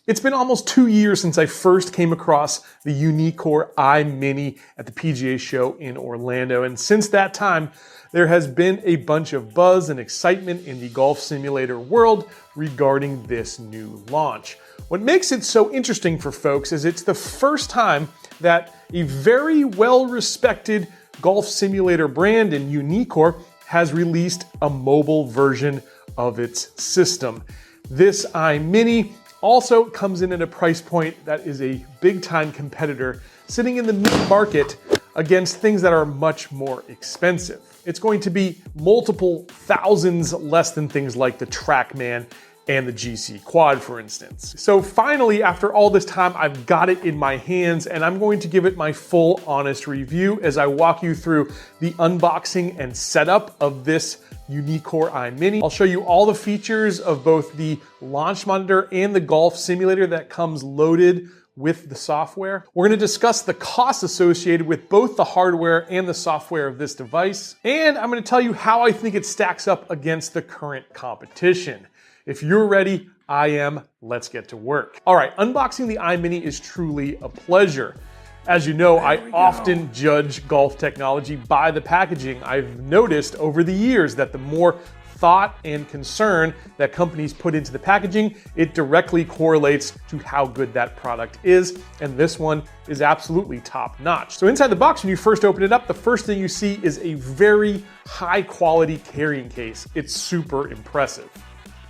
It's been almost 2 years since I first came across the Uneekor Eye Mini at the PGA show in Orlando, and since that time, there has been a bunch of buzz and excitement in the golf simulator world regarding this new launch. What makes it so interesting for folks is it's the first time that a very well-respected golf simulator brand in Uneekor has released a mobile version of its system. This Eye Mini also comes in at a price point that is a big-time competitor, sitting in the mid-market against things that are much more expensive. It's going to be multiple thousands less than things like the TrackMan and the GC Quad, for instance. So finally, after all this time, I've got it in my hands, and I'm going to give it my full honest review as I walk you through the unboxing and setup of this Uneekor Eye Mini. I'll show you all the features of both the launch monitor and the golf simulator that comes loaded with the software. We're going to discuss the costs associated with both the hardware and the software of this device. And I'm going to tell you how I think it stacks up against the current competition. If you're ready, I am. Let's get to work. All right, unboxing the Eye Mini is truly a pleasure. As you know, I often judge golf technology by the packaging. I've noticed over the years that the more thought and concern that companies put into the packaging, it directly correlates to how good that product is, and this one is absolutely top notch. So inside the box, when you first open it up, the first thing you see is a very high quality carrying case. It's super impressive.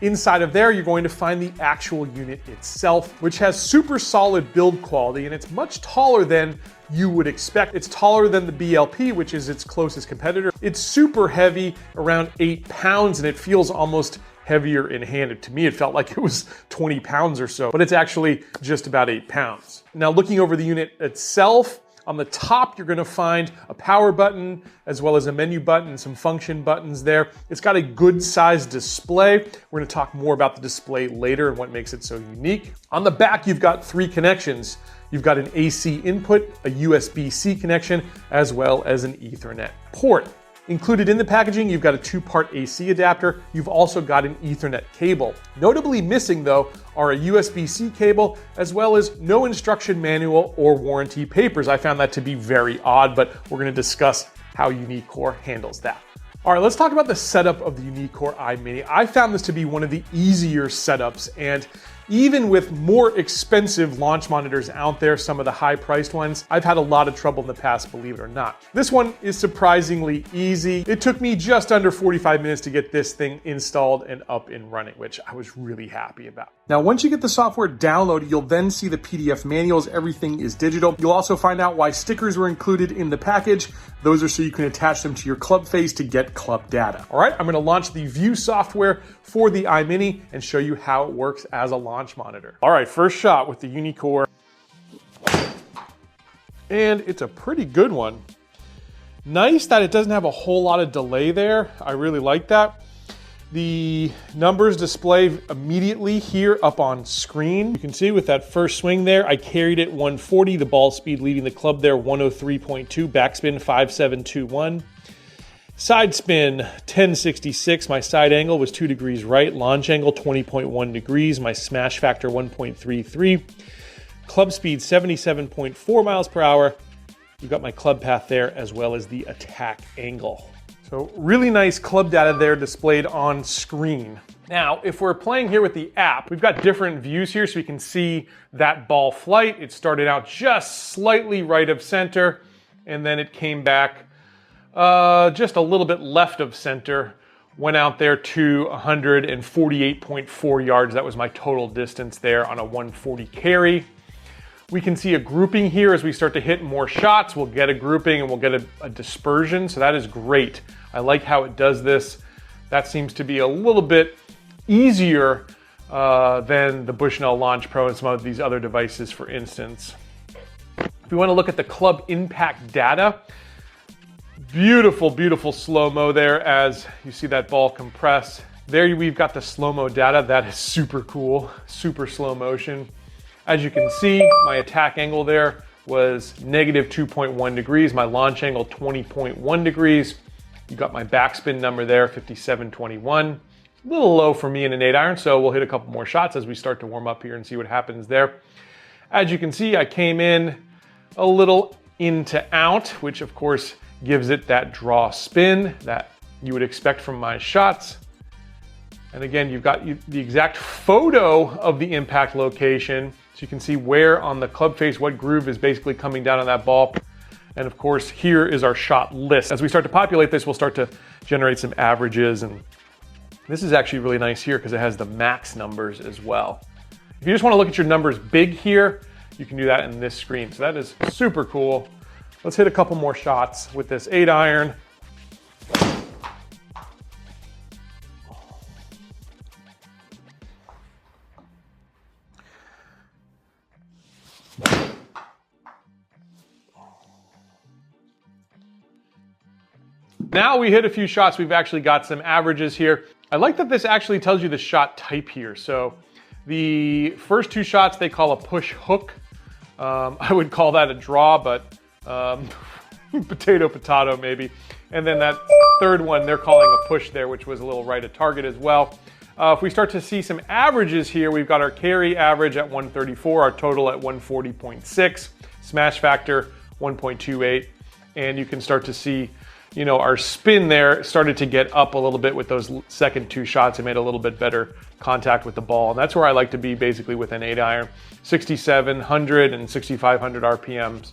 Inside of there, you're going to find the actual unit itself, which has super solid build quality, and it's much taller than you would expect. It's taller than the BLP, which is its closest competitor. It's super heavy, around 8 pounds, and it feels almost heavier in hand. To me, it felt like it was 20 pounds or so, but it's actually just about 8 pounds. Now, looking over the unit itself, on the top, you're going to find a power button as well as a menu button and some function buttons there. It's got a good sized display. We're going to talk more about the display later and what makes it so unique. On the back, you've got 3 connections. You've got an AC input, a USB-C connection, as well as an Ethernet port. Included in the packaging, you've got a 2-part AC adapter. You've also got an Ethernet cable. Notably missing, though, are a USB-C cable, as well as no instruction manual or warranty papers. I found that to be very odd, but we're going to discuss how Uneekor handles that. All right, let's talk about the setup of the Uneekor Eye Mini. I found this to be one of the easier setups, and even with more expensive launch monitors out there, some of the high-priced ones, I've had a lot of trouble in the past, believe it or not. This one is surprisingly easy. It took me just under 45 minutes to get this thing installed and up and running, which I was really happy about. Now, once you get the software downloaded, you'll then see the PDF manuals. Everything is digital. You'll also find out why stickers were included in the package. Those are so you can attach them to your club face to get club data. All right, I'm going to launch the View software for the Eye Mini and show you how it works as a launch monitor. All right, first shot with the Uneekor. And it's a pretty good one. Nice that it doesn't have a whole lot of delay there. I really like that. The numbers display immediately here up on screen. You can see with that first swing there, I carried it 140, the ball speed leaving the club there 103.2, backspin 5721. Side spin 1066, my side angle was 2 degrees right, launch angle 20.1 degrees, my smash factor 1.33, club speed 77.4 miles per hour. You've got my club path there as well as the attack angle. So really nice club data there displayed on screen. Now, if we're playing here with the app, we've got different views here so we can see that ball flight. It started out just slightly right of center, and then it came back just a little bit left of center, went out there to 148.4 yards. That was my total distance there on a 140 carry. We can see a grouping here as we start to hit more shots. We'll get a grouping and we'll get a dispersion, so that is great. I like how it does this. That seems to be a little bit easier than the Bushnell Launch Pro and some of these other devices, for instance. If we want to look at the club impact data, beautiful, beautiful slow-mo there as you see that ball compress. There we've got the slow-mo data. That is super cool, super slow motion. As you can see, my attack angle there was negative 2.1 degrees, my launch angle 20.1 degrees. You got my backspin number there, 5721. a little low for me in an 8-iron, so we'll hit a couple more shots as we start to warm up here and see what happens there. As you can see, I came in a little into out, which of course gives it that draw spin that you would expect from my shots. And again, you've got the exact photo of the impact location, so you can see where on the club face, what groove is basically coming down on that ball. And of course, here is our shot list. As we start to populate this, we'll start to generate some averages. And this is actually really nice here because it has the max numbers as well. If you just want to look at your numbers big here, you can do that in this screen. So that is super cool. Let's hit a couple more shots with this 8-iron. Now we hit a few shots, we've actually got some averages here. I like that this actually tells you the shot type here. So the first 2 shots they call a push hook. I would call that a draw, but potato maybe. And then that third one they're calling a push there, which was a little right at target as well. If we start to see some averages here, we've got our carry average at 134, our total at 140.6, smash factor 1.28, and you can start to see, you know, our spin there started to get up a little bit with those second 2 shots. It made a little bit better contact with the ball. And that's where I like to be basically with an 8-iron, 6,700 and 6,500 RPMs.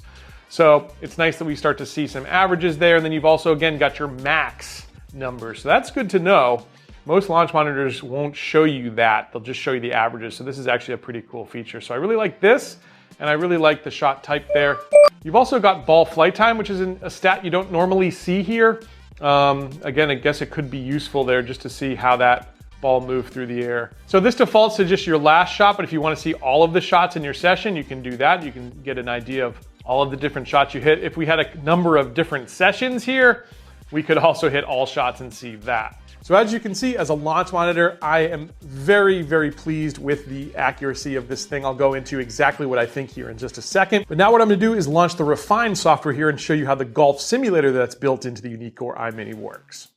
So it's nice that we start to see some averages there. And then you've also, again, got your max numbers. So that's good to know. Most launch monitors won't show you that. They'll just show you the averages. So this is actually a pretty cool feature. So I really like this, and I really like the shot type there. You've also got ball flight time, which is a stat you don't normally see here. Again, I guess it could be useful there just to see how that ball moved through the air. So this defaults to just your last shot, but if you want to see all of the shots in your session, you can do that. You can get an idea of all of the different shots you hit. If we had a number of different sessions here, we could also hit all shots and see that. So as you can see, as a launch monitor, I am very, very pleased with the accuracy of this thing. I'll go into exactly what I think here in just a second. But now what I'm gonna do is launch the Refine software here and show you how the golf simulator that's built into the Uneekor Eye Mini works.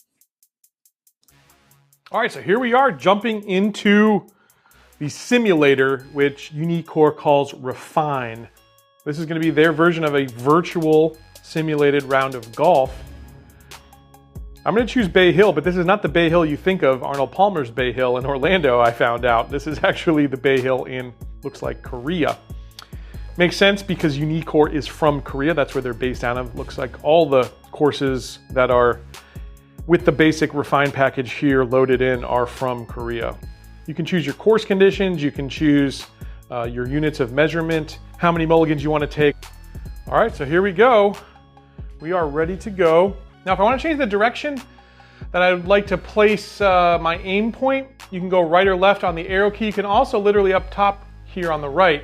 All right, so here we are jumping into the simulator, which Uneekor calls Refine. This is gonna be their version of a virtual simulated round of golf. I'm gonna choose Bay Hill, but this is not the Bay Hill you think of, Arnold Palmer's Bay Hill in Orlando, I found out. This is actually the Bay Hill in, looks like, Korea. Makes sense because Uneekor is from Korea. That's where they're based out of. Looks like all the courses that are with the basic Refine package here loaded in are from Korea. You can choose your course conditions. You can choose your units of measurement, how many mulligans you want to take. All right, so here we go. We are ready to go. Now, if I want to change the direction that I would like to place my aim point, you can go right or left on the arrow key. You can also literally up top here on the right,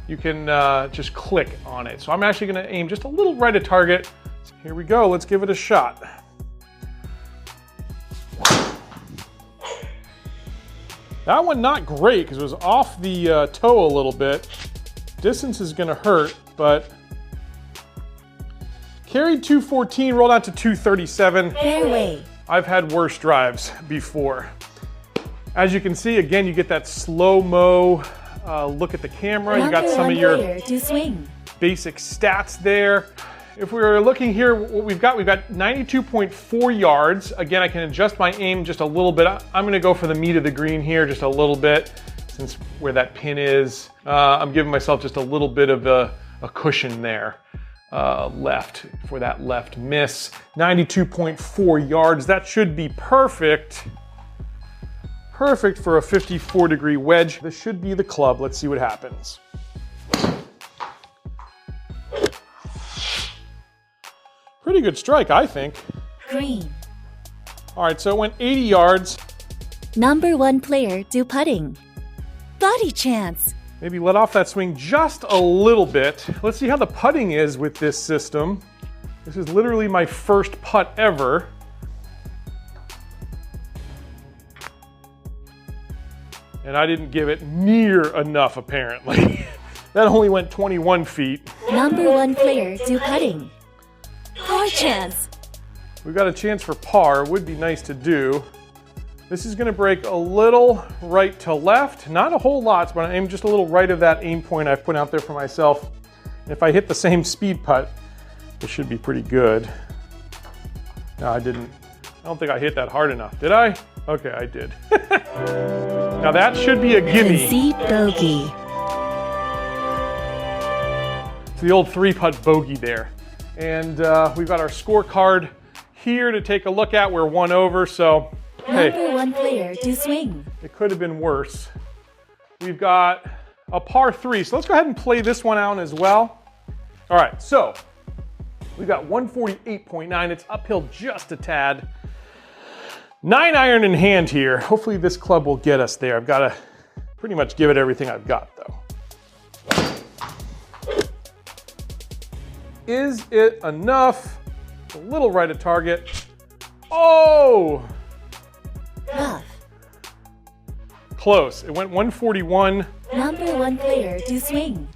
you can just click on it. So I'm actually going to aim just a little right at target. Here we go. Let's give it a shot. That one not great because it was off the toe a little bit. Distance is going to hurt, but carried 214, rolled out to 237. Fairway. I've had worse drives before. As you can see, again, you get that slow-mo look at the camera. You got some of your basic stats there. If we were looking here, what we've got 92.4 yards. Again, I can adjust my aim just a little bit. I'm gonna go for the meat of the green here just a little bit, since where that pin is. I'm giving myself just a little bit of a cushion there. Left for that left miss. 92.4 yards. That should be perfect. Perfect for a 54-degree wedge. This should be the club. Let's see what happens. Pretty good strike, I think. Green. All right, so it went 80 yards. Number 1 player do putting. Body chance. Maybe let off that swing just a little bit. Let's see how the putting is with this system. This is literally my first putt ever. And I didn't give it near enough, apparently. That only went 21 feet. Number 1 player do putting. Par chance. We've got a chance for par. Would be nice to do. This is gonna break a little right to left. Not a whole lot, but I aim just a little right of that aim point I've put out there for myself. If I hit the same speed putt, it should be pretty good. No, I didn't. I don't think I hit that hard enough. Did I? Okay, I did. Now that should be a gimme. Concede bogey. It's the old 3-putt bogey there. And we've got our scorecard here to take a look at. We're 1 over, so hey. Number 1 player to swing. It could have been worse. We've got a par 3, so let's go ahead and play this one out as well. All right, so we've got 148.9. It's uphill just a tad. 9-iron in hand here. Hopefully this club will get us there. I've got to pretty much give it everything I've got, though. Is it enough? A little right of target. Oh! Rough. Close. It went 141. Number 1 player to swing.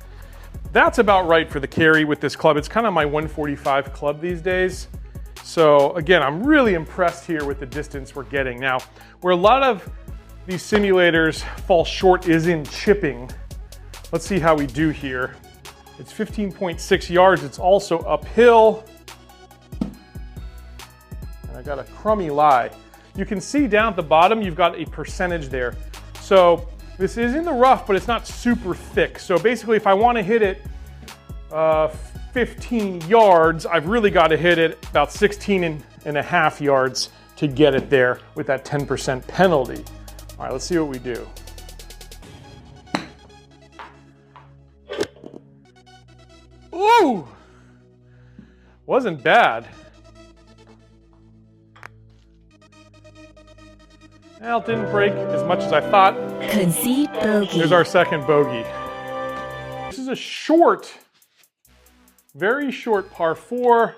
That's about right for the carry with this club. It's kind of my 145 club these days. So again, I'm really impressed here with the distance we're getting. Now, where a lot of these simulators fall short is in chipping. Let's see how we do here. It's 15.6 yards. It's also uphill. And I got a crummy lie. You can see down at the bottom, you've got a percentage there. So this is in the rough, but it's not super thick. So basically, if I want to hit it 15 yards, I've really got to hit it about 16 and a half yards to get it there with that 10% penalty. All right, let's see what we do. Ooh! Wasn't bad. Well, it didn't break as much as I thought. Concede bogey. Here's our second bogey. This is a short, very short par 4.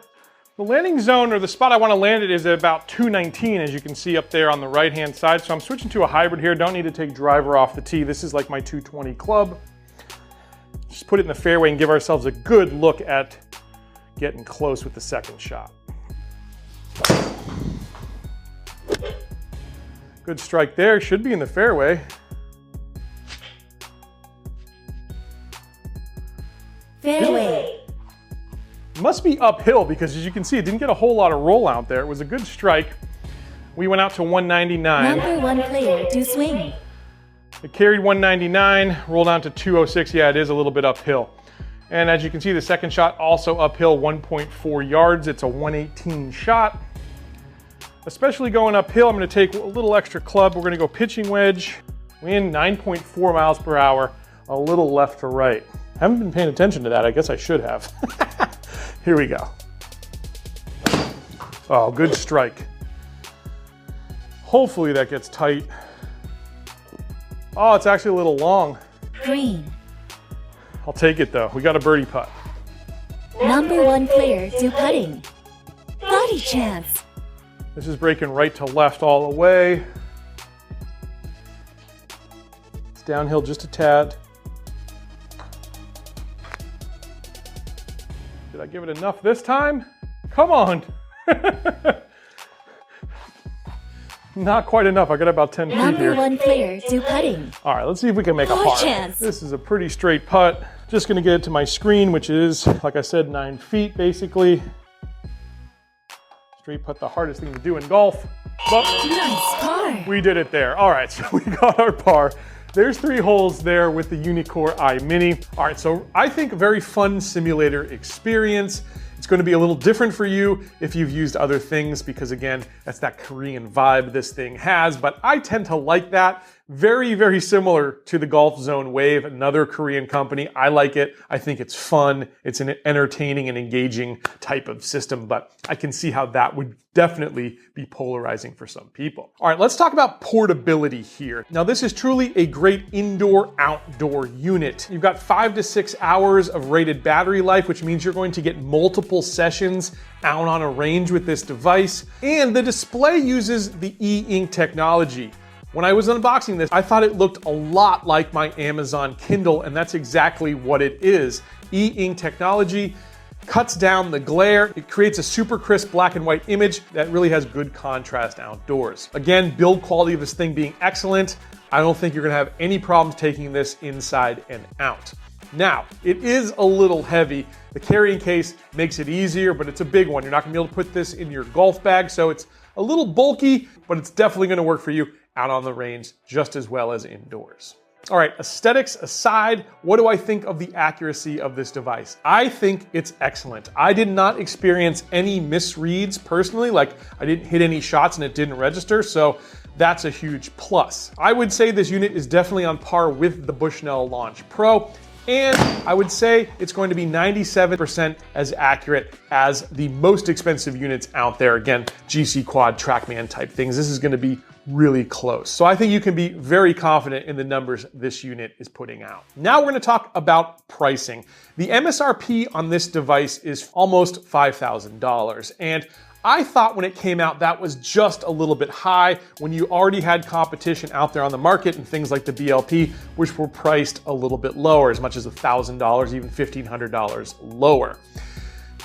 The landing zone, or the spot I want to land it, is at about 219, as you can see up there on the right-hand side. So I'm switching to a hybrid here. Don't need to take driver off the tee. This is like my 220 club. Just put it in the fairway and give ourselves a good look at getting close with the second shot. Good strike there, should be in the fairway. Fairway. Must be uphill because, as you can see, it didn't get a whole lot of roll out there. It was a good strike. We went out to 199. Number 1 player to swing. It carried 199, rolled down to 206. Yeah, it is a little bit uphill. And as you can see, the second shot also uphill, 1.4 yards. It's a 118 shot. Especially going uphill, I'm going to take a little extra club. We're going to go pitching wedge. Wind 9.4 miles per hour, a little left to right. Haven't been paying attention to that. I guess I should have. Here we go. Oh, good strike. Hopefully that gets tight. Oh, it's actually a little long. Green. I'll take it though. We got a birdie putt. Number 1 player to putting. Body chance. This is breaking right to left all the way. It's downhill just a tad. Did I give it enough this time? Come on. Not quite enough. I got about 10 feet here. Number 1 player to putting. All right, let's see if we can make a Par par. chance. This is a pretty straight putt. Just gonna get it to my screen, which is, like I said, 9 feet basically. Straight putt, the hardest thing to do in golf. But Nice par. we did it there. All right, so we got our par. There's 3 holes there with the Uneekor Eye Mini. All right, so I think a very fun simulator experience. It's going to be a little different for you if you've used other things because, again, that's that Korean vibe this thing has, but I tend to like that. Very, very similar to the Golf Zone Wave, another Korean company. I like it. I think it's fun. It's an entertaining and engaging type of system, but I can see how that would definitely be polarizing for some people. All right, let's talk about portability here. Now, this is truly a great indoor-outdoor unit. You've got 5 to 6 hours of rated battery life, which means you're going to get multiple sessions out on a range with this device. And the display uses the e-ink technology. When I was unboxing this, I thought it looked a lot like my Amazon Kindle, and that's exactly what it is. E-ink technology. cuts down the glare. It creates a super crisp black and white image that really has good contrast outdoors. Again, build quality of this thing being excellent. I don't think you're gonna have any problems taking this inside and out. Now, it is a little heavy. The carrying case makes it easier, but it's a big one. You're not gonna be able to put this in your golf bag, so it's a little bulky, but it's definitely gonna work for you out on the range just as well as indoors. All right, aesthetics aside, what do I think of the accuracy of this device? I think it's excellent. I did not experience any misreads personally, like I didn't hit any shots and it didn't register, so that's a huge plus. I would say this unit is definitely on par with the Bushnell Launch Pro, and I would say it's going to be 97% as accurate as the most expensive units out there. Again, GC Quad, TrackMan type things. This is going to be really close. So I think you can be very confident in the numbers this unit is putting out. Now we're going to talk about pricing. The MSRP on this device is almost $5,000, and I thought when it came out that was just a little bit high when you already had competition out there on the market and things like the BLP, which were priced a little bit lower, as much as $1,000, even $1,500 lower.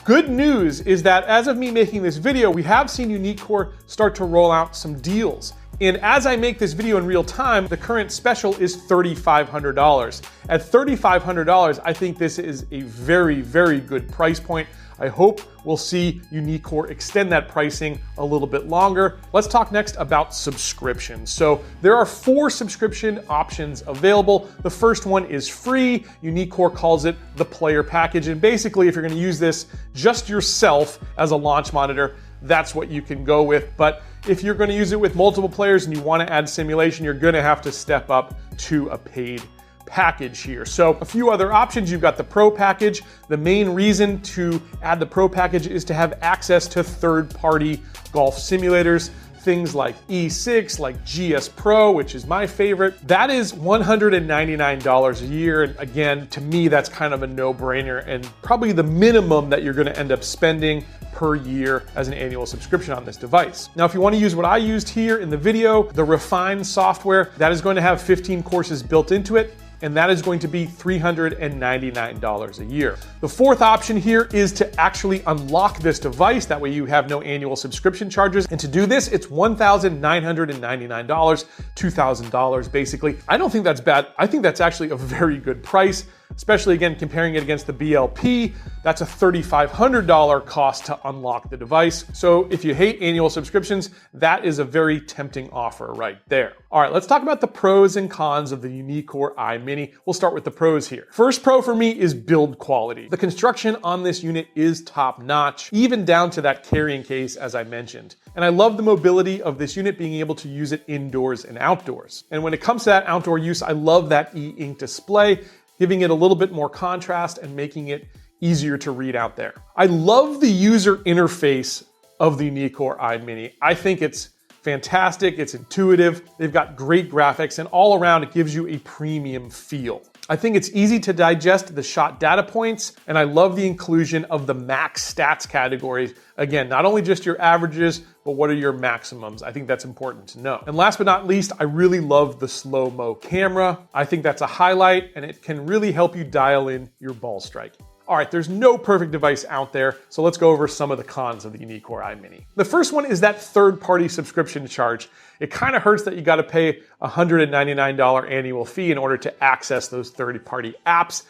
Good news is that as of me making this video, we have seen Uneekor start to roll out some deals. And as I make this video in real time, the current special is $3,500. At $3,500, I think this is a very, very good price point. I hope we'll see Uneekor extend that pricing a little bit longer. Let's talk next about subscriptions. So there are 4 subscription options available. The first one is free. Uneekor calls it the player package. And basically, if you're gonna use this just yourself as a launch monitor, that's what you can go with. But if you're gonna use it with multiple players and you wanna add simulation, you're gonna have to step up to a paid package here. So a few other options. You've got the Pro package. The main reason to add the Pro package is to have access to third-party golf simulators, things like E6, like GS Pro, which is my favorite. That is $199 a year. And again, to me, that's kind of a no-brainer and probably the minimum that you're gonna end up spending per year as an annual subscription on this device. Now, if you want to use what I used here in the video, the Refine software, that is going to have 15 courses built into it, and that is going to be $399 a year. The fourth option here is to actually unlock this device. That way you have no annual subscription charges. And to do this, it's $1,999, $2,000 basically. I don't think that's bad. I think that's actually a very good price, especially again, comparing it against the BLP. That's a $3,500 cost to unlock the device. So if you hate annual subscriptions, that is a very tempting offer right there. All right, let's talk about the pros and cons of the Uneekor Eye Mini. We'll start with the pros here. First pro for me is build quality. The construction on this unit is top notch, even down to that carrying case as I mentioned. And I love the mobility of this unit, being able to use it indoors and outdoors. And when it comes to that outdoor use, I love that e-ink display, giving it a little bit more contrast and making it easier to read out there. I love the user interface of the Uneekor Eye Mini. I think it's fantastic, it's intuitive, they've got great graphics, and all around it gives you a premium feel. I think it's easy to digest the shot data points, and I love the inclusion of the max stats categories. Again, not only just your averages, but what are your maximums? I think that's important to know. And last but not least, I really love the slow-mo camera. I think that's a highlight, and it can really help you dial in your ball striking. All right, there's no perfect device out there, so let's go over some of the cons of the Uneekor Eye Mini. The first one is that third-party subscription charge. It kind of hurts that you got to pay a $199 annual fee in order to access those third-party apps.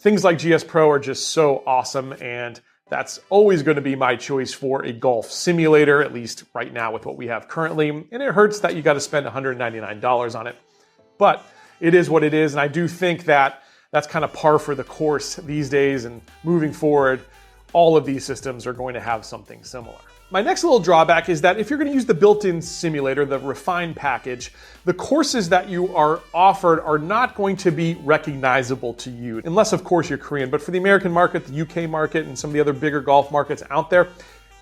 Things like GS Pro are just so awesome, and that's always going to be my choice for a golf simulator, at least right now with what we have currently. And it hurts that you got to spend $199 on it, but it is what it is, and I do think that that's kind of par for the course these days, and moving forward, all of these systems are going to have something similar. My next little drawback is that if you're going to use the built-in simulator, the Refine package, the courses that you are offered are not going to be recognizable to you, unless of course you're Korean. But for the American market, the UK market, and some of the other bigger golf markets out there,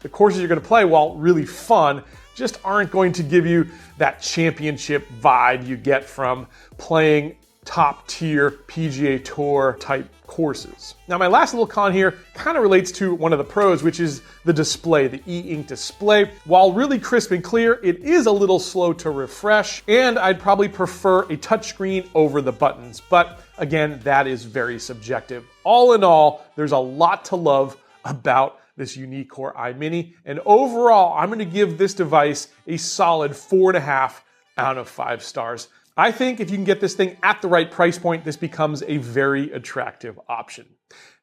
the courses you're going to play, while really fun, just aren't going to give you that championship vibe you get from playing top tier PGA Tour type courses. Now my last little con here kind of relates to one of the pros, which is the display, the e-ink display. While really crisp and clear, it is a little slow to refresh, and I'd probably prefer a touchscreen over the buttons. But again, that is very subjective. All in all, there's a lot to love about this Uneekor Eye Mini. And overall, I'm going to give this device a solid 4.5 out of 5 stars. I think if you can get this thing at the right price point, this becomes a very attractive option.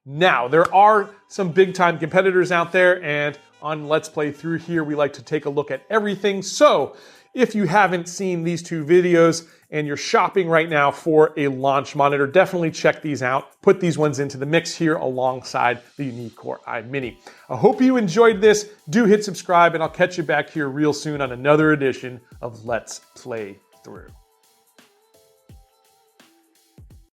Now, there are some big time competitors out there, and on Let's Play Through here, we like to take a look at everything. So if you haven't seen these two videos and you're shopping right now for a launch monitor, definitely check these out. Put these ones into the mix here alongside the Uneekor Eye Mini. I hope you enjoyed this. Do hit subscribe, and I'll catch you back here real soon on another edition of Let's Play Through.